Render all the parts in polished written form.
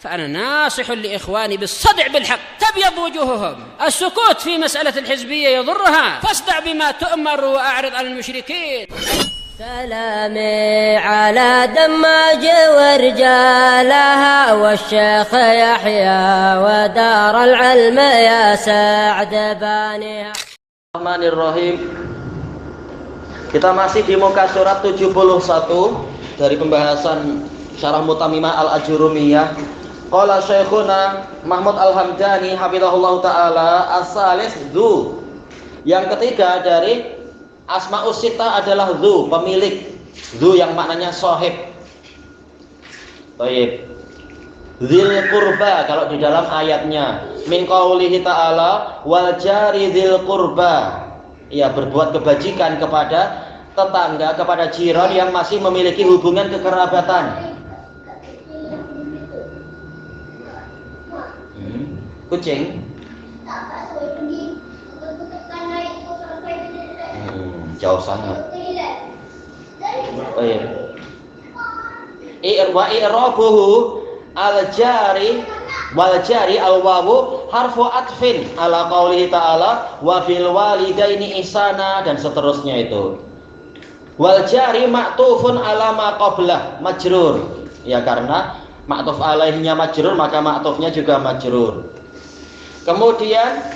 فأنا ناصح لإخواني بالصدع بالحق تبيض وجوههم. السكوت في مسألة الحزبية يضرها، فاصدع بما تؤمر وأعرض عن المشركين. سلامي على دماج ورجالها والشيخ يحيى ودار العلم يا سعد بانيها. Bismillahirrahmanirrahim. Kita masih di muka surat 71 dari pembahasan Syarah Mutamimah Al-Ajurumiyah. Qala Syekhuna Mahmud Al-Hamdani hafizahullah taala as-salis dzu. Yang ketiga dari Asma'us Sittah adalah dzu, pemilik. Dzu yang maknanya sahib. Baik. Dzil qurba kalau di dalam ayatnya min qaulihi ta'ala wal jari dzil qurba. Ya, berbuat kebajikan kepada tetangga, kepada jiran yang masih memiliki hubungan kekerabatan. Kucing. Jauh sangat. Oh iya. Wa i'rabuhu al-jari wal jari al-wawu harfu atfin ala qaulihi ta'ala wa fil walidaini ihsana dan seterusnya itu. Wal jari ma'tufun ala ma qablah majrur. Ya, karena ma'tuf alaihnya majrur maka ma'tufnya juga majrur. Kemudian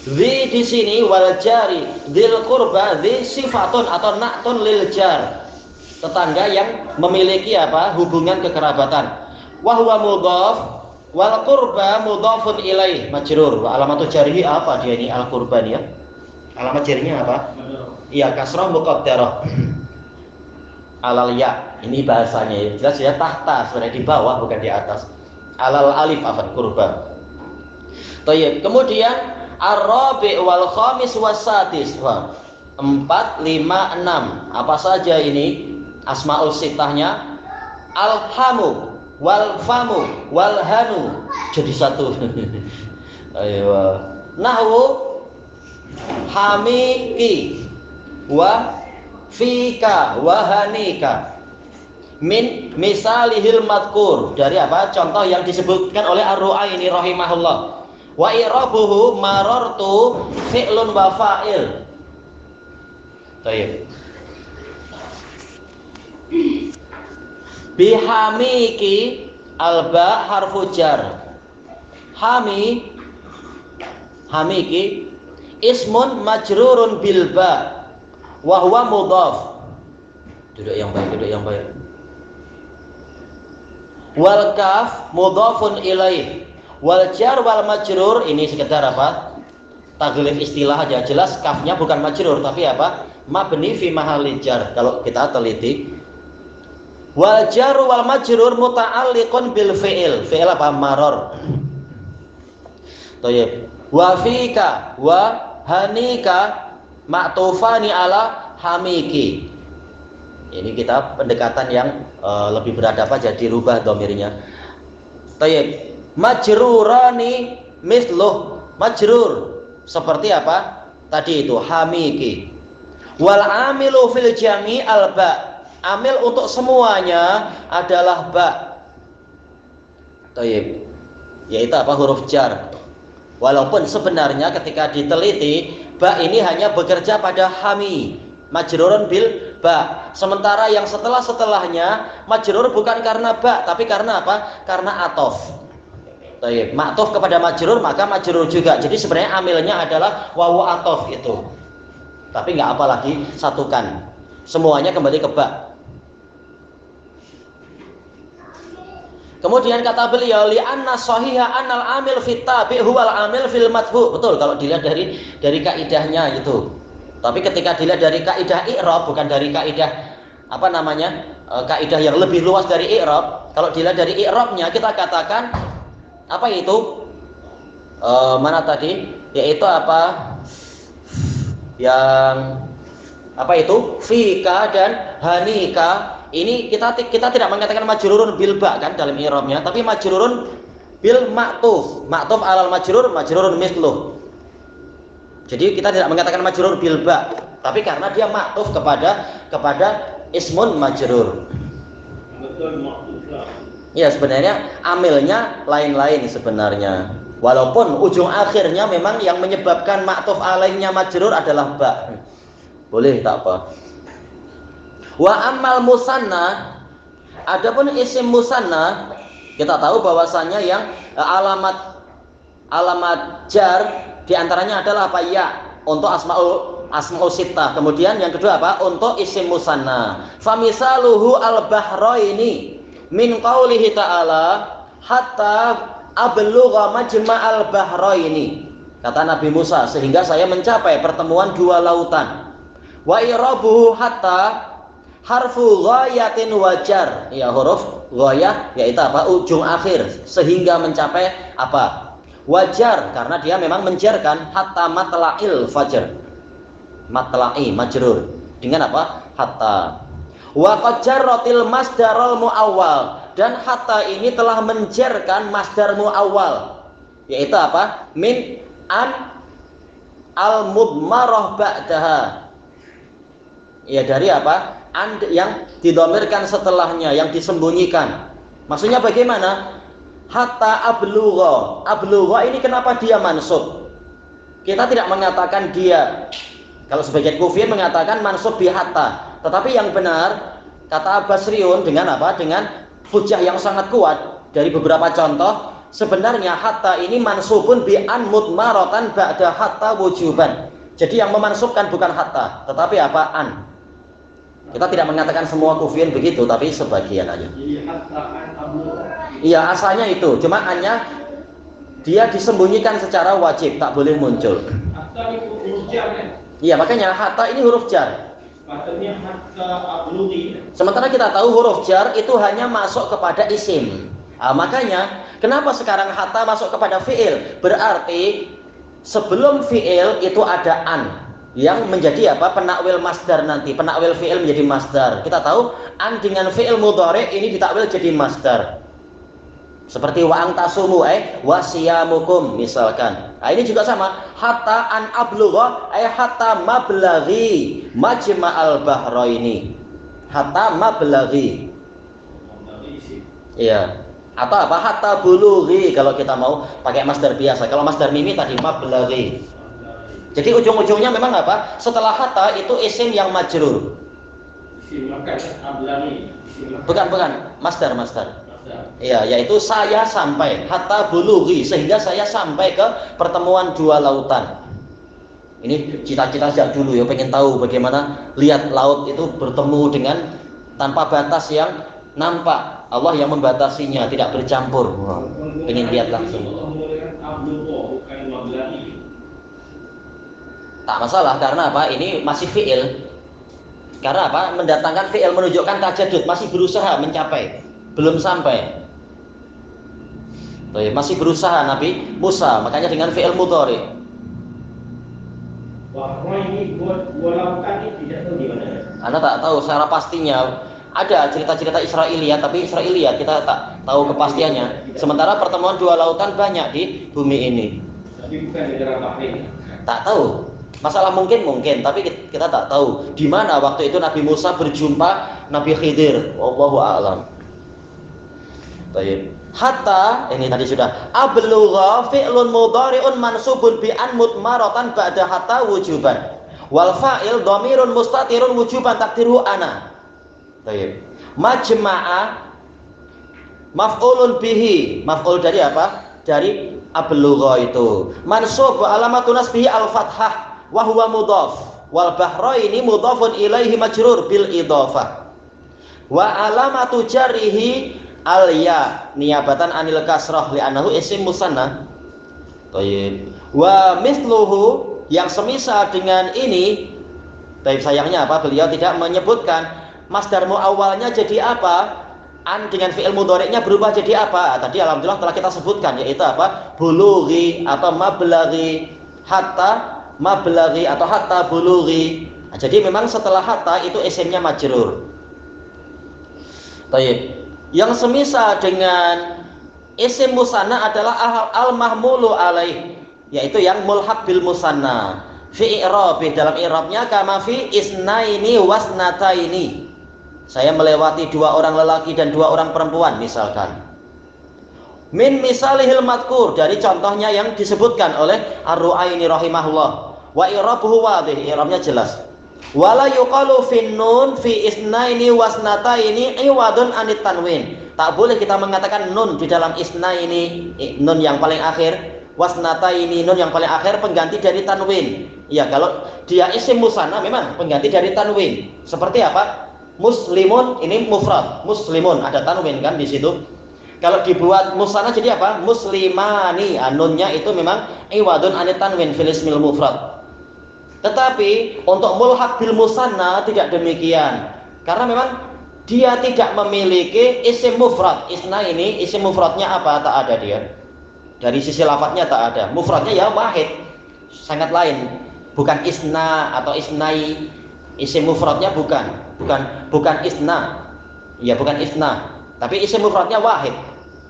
di sini wal jari dzil qurba dzi sifatun atau na'tun lil jar. Tetangga yang memiliki apa? Hubungan kekerabatan. Wa huwa mudhaf wal qurba mudhafun ilaih majrur. Wa alamatu jarihi apa dia ini al qurban ya? Alamat jarinya apa? Iya, kasrah muqaddarah. Alal ya. Ini bahasanya ya. Jelas ya, tahta sebenarnya di bawah bukan di atas. Alal alif afan qurba. Baik, kemudian ar-rabi' wal khamis was-sadis. 4, 5, 6. Apa saja ini asmaul sittahnya? Alhamu wal famu wal hanu. Jadi satu. Ayo. Nahwu hamiki wa fika wa hanika. Min misalihil madkur. Dari apa? Contoh yang disebutkan oleh Ar-Ru'aini rahimahullah. Wa i'rabuhu marartu fi'lun wa fa'il. Baik. Bihamiki alba harfu jar. Hamiki ismun majrurun bil ba wa huwa mudhaf. Duduk yang baik. Wal kaf mudhafun ilaih. Wal jar wal majrur ini sekedar apa? Taglif istilah aja. Jelas kafnya bukan majrur tapi apa? Mabni fi mahallil jar kalau kita teliti. Wal jar wal majrur muta'alliqun bil fi'il. Fi'il apa? Maror. Thayyib. Wa fika wa hanika ma'tufani ala hamiki. Ini kita pendekatan yang lebih beradab aja, dirubah domirnya. Thayyib. Majrurani misluh. Majrur seperti apa? Tadi itu hamiki. Wal amilu fil jami' al ba. Amil untuk semuanya adalah ba. Thayyib. Yaitu apa? Huruf jar. Walaupun sebenarnya ketika diteliti ba ini hanya bekerja pada hami. Majrurun bil ba. Sementara yang setelahnya majrur bukan karena ba tapi karena apa? Karena atof. Baik, ma'tuf kepada majrur maka majrur juga. Jadi sebenarnya amilnya adalah wawu atof itu. Tapi nggak apa lagi satukan. Semuanya kembali ke ba. Kemudian kata beliau li anna sahiha annal amil fit tabi' huwal amil fil madhu. Betul kalau dilihat dari kaidahnya gitu. Tapi ketika dilihat dari kaidah i'rab bukan dari kaidah apa namanya? Kaidah yang lebih luas dari i'rab. Kalau dilihat dari i'rabnya kita katakan apa itu? Mana tadi? Yaitu apa? Yang apa itu? Fika dan hanika. Ini kita tidak mengatakan majrurun bil ba kan dalam i'rabnya, tapi majrurun bil ma'tuf. Ma'tuf alal majrur, majrurun misluh. Jadi kita tidak mengatakan majrur bil ba, tapi karena dia ma'tuf kepada ismun majrur. Betul ma'tuf lah. Ya sebenarnya amilnya lain-lain sebenarnya. Walaupun ujung akhirnya memang yang menyebabkan ma'tuf alaihnya majrur adalah ba. Boleh tak apa. Wa amal musanna, adapun isim musanna, kita tahu bahwasannya yang alamat jar diantaranya adalah apa? Ya, untuk asmaul sittah. Kemudian yang kedua apa? Untuk isim musanna. Famisaluhu al-bahraini min qaulihi ta'ala hatta ablugha majma'al bahraini. Kata Nabi Musa, sehingga saya mencapai pertemuan dua lautan. Wa irabuhu hatta harfu ghayatin wajar. Ya, huruf ghayah yaitu apa? Ujung akhir, sehingga mencapai apa? Wajar, karena dia memang menjarkan hatta matla'il fajr. Matla'i majrur dengan apa? Hatta. Wa qad jarratil masdarul muawwal, dan hatta ini telah menjarkan masdar muawwal, yaitu apa? Min an al mudmarah ba'daha. Ya, dari apa? An yang didomirkan setelahnya, yang disembunyikan. Maksudnya bagaimana? Hatta ablugha. Ablugha ini kenapa dia mansub? Kita tidak mengatakan dia. Kalau sebagian kufiyin mengatakan mansub bi hatta, tetapi yang benar kata Basriun dengan apa? Dengan hujjah yang sangat kuat dari beberapa contoh, sebenarnya hatta ini mansubun bi an mudmaratan ba'da hatta wujuban. Jadi yang memansubkan bukan hatta, tetapi apa? An. Kita tidak mengatakan semua kufiyin begitu, tapi sebagian aja. Jadi hatta an ablugha. Iya, asalnya itu, cuma annya dia disembunyikan secara wajib, tak boleh muncul. Hatta itu huruf jar kan? Iya, makanya hatta ini huruf jar. Patentnya hatta ablughi. Sementara kita tahu huruf jar itu hanya masuk kepada isim. Makanya kenapa sekarang hatta masuk kepada fi'il? Berarti sebelum fi'il itu ada an yang menjadi apa? Penakwil masdar nanti. Penakwil fi'il menjadi masdar. Kita tahu an dengan fi'il mudhari ini ditakwil jadi masdar. Seperti wa antasumu wa siyamukum misalkan. Nah, ini juga sama. Hatta an ablugha hatta mablaghi majma'al bahraini. Hatta mablaghi. Iya. Atau apa? Hatta bulughi kalau kita mau pakai masdar biasa. Kalau masdar mimi tadi mablaghi. Jadi ujung-ujungnya memang apa? Setelah hatta itu isim yang majrur. Isim makan ablaghi. Bukan, masdar. Iya, yaitu saya sampai hatta bulughi, sehingga saya sampai ke pertemuan dua lautan. Ini cita-cita sejak dulu ya, pengen tahu bagaimana lihat laut itu bertemu dengan tanpa batas yang nampak. Allah yang membatasinya, tidak bercampur. Pengen lihat langsung. Tak masalah, karena apa? Ini masih fi'il. Karena apa? Mendatangkan fi'il menunjukkan tajadud, masih berusaha mencapai. Belum sampai. Masih berusaha Nabi Musa, makanya dengan fi'il mudhari. Bahwa ini buat lautan ini tidak tahu di mana. Anda tak tahu secara pastinya. Ada cerita-cerita Israiliyat, tapi Israiliyat kita tak tahu kepastiannya. Sementara pertemuan dua lautan banyak di bumi ini. Tapi bukan negara Bahrain. Tak tahu. Masalah mungkin, tapi kita tak tahu di mana waktu itu Nabi Musa berjumpa Nabi Khidir. Wallahu a'lam. Baik. Hatta ini tadi sudah. Ablugha fi'lun mudhari'un mansubun bi an mudmaratan ba'da hatta wujuban. Wal fa'il dhamirun mustatirun wujuban takdiruhu ana. Baik. Majma'a maf'ulun bihi. Maf'ul dari apa? Dari ablugha itu. Mansub wa alamatun nasbihi al-fathah wa huwa mudhaf. Wal bahraini mudhafun ilaihi majrur bil idhafah. Wa alamatu jarihi al-ya niyabatan anil kasrah li'annahu isim musanna. Baik. Wa mithluhu, yang semisal dengan ini. Baik, sayangnya apa? Beliau tidak menyebutkan masdar muawwalnya jadi apa? An dengan fi'il mudhari'nya berubah jadi apa? Tadi alhamdulillah telah kita sebutkan, yaitu apa? Bulughi atau mablaghi, hatta mablaghi atau hatta bulughi. Nah, jadi memang setelah hatta itu isimnya majrur. Baik. Yang semisal dengan isim musanna adalah al-mahmulu alaih, yaitu yang mulhaq bil musanna fi i'rabi, dalam i'rabnya kama fi isnaini wasnataini. Saya melewati dua orang lelaki dan dua orang perempuan misalkan. Min misalihil madkur, dari contohnya yang disebutkan oleh Ar-Ru'aini rahimahullah. Wa i'rabuhu wadih, i'rabnya jelas. Wala yuqalu fin nun fi isnaini wasnataini iwadun anit tanwin. Tak boleh kita mengatakan nun di dalam isnaini, nun yang paling akhir, wasnataini, nun yang paling akhir pengganti dari tanwin. Ya, kalau dia isim musanna memang pengganti dari tanwin. Seperti apa? Muslimun, ini mufrad, muslimun ada tanwin kan di situ. Kalau dibuat musanna jadi apa? Muslimani, nunnya itu memang iwadun anit tanwin fil ismil mufrad. Tetapi untuk mulhaq bil musanna tidak demikian. Karena memang dia tidak memiliki isim mufrad. Isna ini isim mufradnya apa? Tak ada dia. Dari sisi lafadznya tak ada. Mufradnya ya wahid. Sangat lain. Bukan isna atau isnai. Isim mufradnya bukan isna. Ya, bukan isna. Tapi isim mufradnya wahid.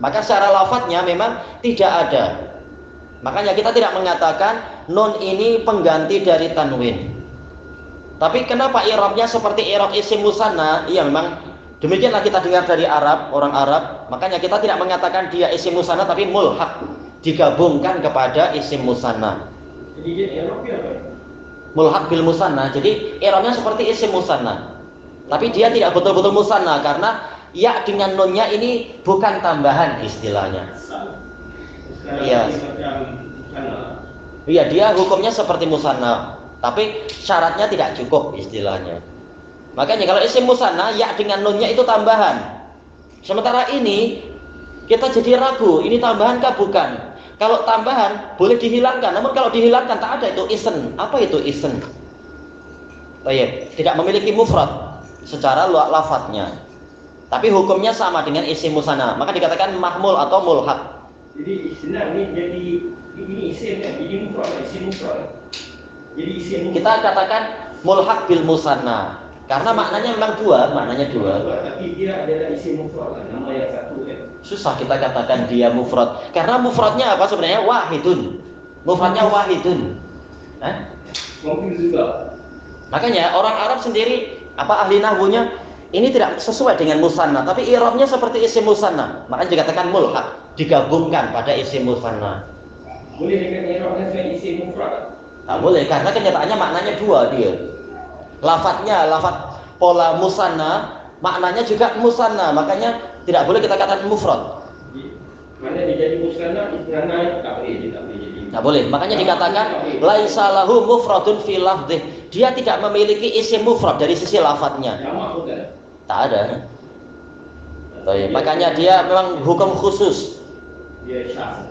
Maka secara lafadznya memang tidak ada. Makanya kita tidak mengatakan nun ini pengganti dari tanwin. Tapi kenapa i'rabnya seperti i'rab isim musanna? Iya, memang demikianlah kita dengar dari Arab, orang Arab. Makanya kita tidak mengatakan dia isim musanna tapi mulhaq, digabungkan kepada isim musanna. Jadi dia i'rabnya apa? Mulhaq bil musanna. Jadi i'rabnya seperti isim musanna. Tapi dia tidak betul-betul musanna karena ya dengan nunnya ini bukan tambahan istilahnya. Iya. Iya, dia hukumnya seperti musanna, tapi syaratnya tidak cukup istilahnya. Makanya kalau isim musanna ya dengan nunnya itu tambahan. Sementara ini kita jadi ragu, ini tambahan kah bukan? Kalau tambahan boleh dihilangkan, namun kalau dihilangkan tak ada itu isen. Apa itu isen? Baik, tidak memiliki mufrad secara lafadznya. Tapi hukumnya sama dengan isim musanna, maka dikatakan mahmul atau mulhaq. Jadi istilah ini jadi ini isim kan, jadi mufrad, isim mufrad. Jadi isim mufrad. Kita katakan mulhaq bil musanna karena maknanya memang dua, maknanya dua. Tapi dia adalah isim mufrad, nama yang satu kan. Susah kita katakan dia mufrad karena mufradnya apa sebenarnya? Wahidun. Mufradnya wahidun. Mungkin juga. Makanya orang Arab sendiri apa ahli nahwunya ini tidak sesuai dengan musanna, tapi i'rabnya seperti isim musanna. Makanya dikatakan mulhaq, digabungkan pada isim musanna. Boleh dengan i'rabnya dengan isim mufrad? Tak boleh, karena kenyataannya maknanya dua dia. Lafadznya, lafadz pola musanna, maknanya juga musanna. Makanya tidak boleh kita katakan mufrad. Mana dia jadi musanna, isnana tak boleh jadi. Tak boleh. Makanya dikatakan laisa lahu mufradun fi lafdih. Dia tidak memiliki isim mufrad dari sisi lafadznya. Jamak bukan? Tak ada. Makanya dia memang hukum khusus. Dia syaz.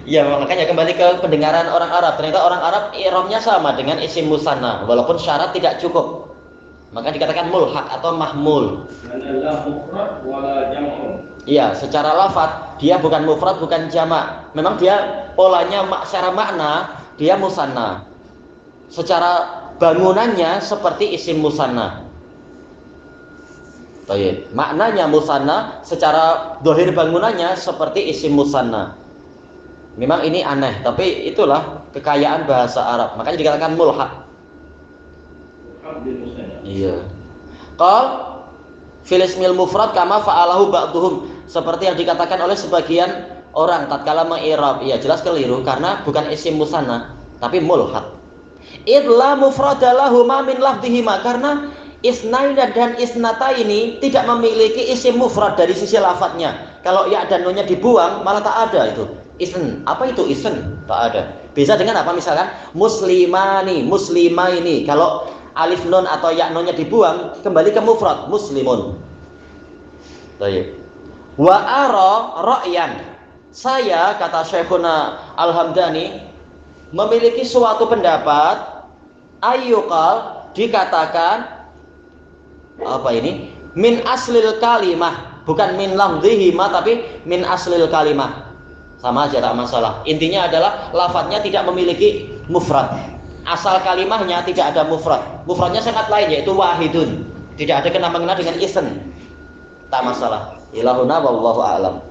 Ya, makanya kembali ke pendengaran orang Arab. Ternyata orang Arab i'rabnya sama dengan isim musanna walaupun syarat tidak cukup. Maka dikatakan mulhaq atau mahmul. Manallah mufrad wala jam'un. Iya, secara lafadz dia bukan mufrad, bukan jamak. Memang dia polanya secara makna dia musanna. Secara bangunannya seperti isim musanna. Baik, maknanya musanna, secara zahir bangunannya seperti isim musanna. Memang ini aneh, tapi itulah kekayaan bahasa Arab. Makanya dikatakan mulhaq. Iya. Qal fil ismil mufrad kama fa'alahu ba'duhum, seperti yang dikatakan oleh sebagian orang tatkala mengi'rab. Iya, jelas keliru karena bukan isim musanna, tapi mulhaq. Idla mufradalahu ma min lafdhihima, karena isnain dan isnata ini tidak memiliki isim mufrad dari sisi lafadznya. Kalau ya dan nunnya dibuang malah tak ada itu. Isn, apa itu isn? Tak ada. Bisa dengan apa? Misalkan muslimani, muslimaini. Kalau alif nun atau ya nunnya dibuang kembali ke mufrad, muslimun. Baik. Wa ara ra'yan. Saya, kata Syekhuna Al-Hamdani, memiliki suatu pendapat ayyuqal, dikatakan apa ini? Min aslil kalimah, bukan min lafdhihima tapi min aslil kalimah. Sama aja, tak masalah. Intinya adalah lafadznya tidak memiliki mufrad. Asal kalimahnya tidak ada mufrad. Mufradnya sangat lain, yaitu wahidun. Tidak ada kena mengena dengan isn. Tak masalah. Ilahuna wallahu a'lam.